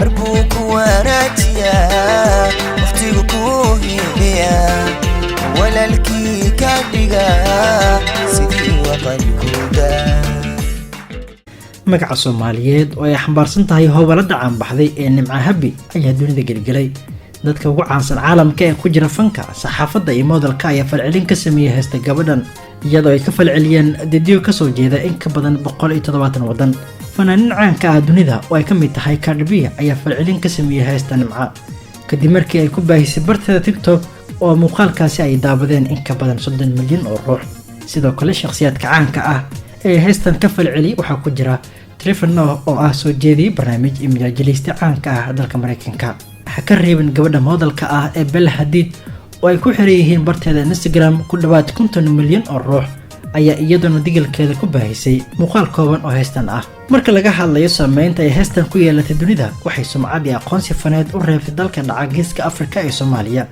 مربوك وراتيا وقتك كوهيا ولا الكي كاديغا سيدي وقلكودا magaca Soomaaliyeed oo ay xambaarsan tahay hawlada caan baxday ee Nimco Habi ayaa dunida galgalay dadka ugu caansan caalamka ee ku jira fanka saxaafadda iyo modelka ayaa falcelin ka sameeyay heesta gabadhan iyadoo ay ka falceliyeen dadyo ka soo jeeda in ka badan 170 wadan fanaanin caanka ah dunida oo ay ka mid tahay Cardi B ayaa falcelin ka sameeyay heesta Nimco kadib markii ay ku baahisay barteeda TikTok oo muuqaalkaasi ay daawadeen in ka badan 30 milyan oo ruux sidoo kale shakhsiyaadka caanka ah ee heestan ka falceli waxa ku jira Trevor Noah oo ah soo jeediyay barnaamij imajilista caanka ah dalka Mareykanka waxa ka reeban gabadha modelka ah ee Bella Hadid oo ay ku xireeyeen barteeda Instagram ku dhawaad 50 milyan oo ruux ayaa iyaduna digalkeeda ku baahisay muuqaal kooban oo heestan ah marka laga hadlayo saameynta ay heestan ku yeelatay dunida waxay sumcad iyo aqoonsi faneed u reebtay dalka dhaca Geeska Afrika ee Soomaaliya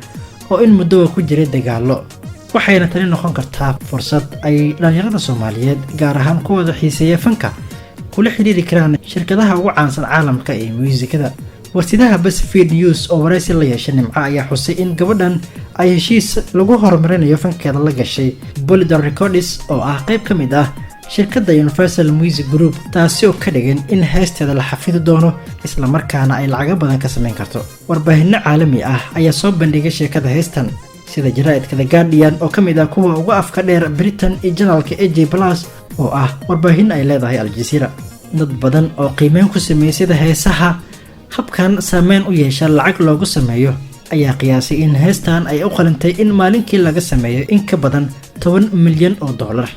oo in muddo ku jiray dagaalo waxayna tani noqon kartaa fursad ay dhalinyarada Soomaaliyeed gaar ahaan kuwa xiiseeya fanka kula xiriiri karaan shirkadaha ugu caansan caalamka ee muusikada warsidaha BuzzFeed News oo wareysi la yeeshay Nimco ayaa xusay in gabadhan ay heshiis lagu horumarinayo fankeeda la gashay Polydor Records oo ah qayb ka mid ah shirkadda Universal Music Group taasi oo ka dhigan in heesteeda la xafidi doono isla markaana ay lacag badan ka sameyn karto warbaahinno caalami ah ayaa soo bandhigay sheekada heestan sida jaraa'idka The Guardian oo ka mid ah kuwa ugu afka dheer Britain iyo janaalka AJ Plus oo ah warbaahin ay leedahay Al Jazeera dad badan oo qiimeyn ku sameeyay sida heesaha habkan saameyn u yeesha lacag loogu sameeyo ayaa qiyaasay in heestan ay u qalantay in maalinkii laga sameeyo in ka badan 10 milyan oo dollar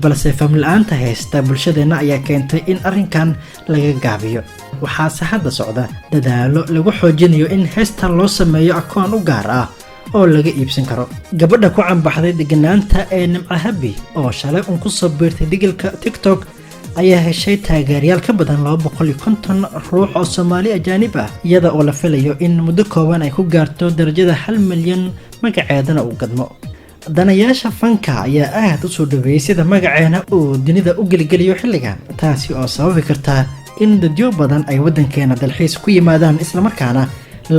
balse famil'aanta heesta bulshadeena ayaa keentay in arrinkan laga gaabiyo waxaase hadda socda dadaalo lagu xoojinayo in heestan loo sameeyo akoon u gaar ah oo laga iibsan karo gabadha ku canbaxday deganaanta ee Nimco Habi oo shalay ku soo biirtay digalka TikTok ayaa heshay taageerayaal ka badan 250 ruux oo Soomaali ajaanib ah iyada oo la filayo in muddo kooban ay ku gaarto darajada 1 milyan magaceedana uu gadmo danayaasha fanka ayaa aad u soo dhaweeyay sida magaceena uu dunida u gelgeliyo xilligan taasi oo sababi karta in dadyo badan ay wadankeena dalxiis ku yimaadaan isla markaana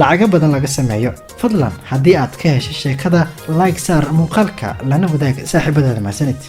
lacag badan laga sameeyo fadlan haddii aad ka heshay sheekada like saar muuqaalka lana wadaag saaxiibada maasanid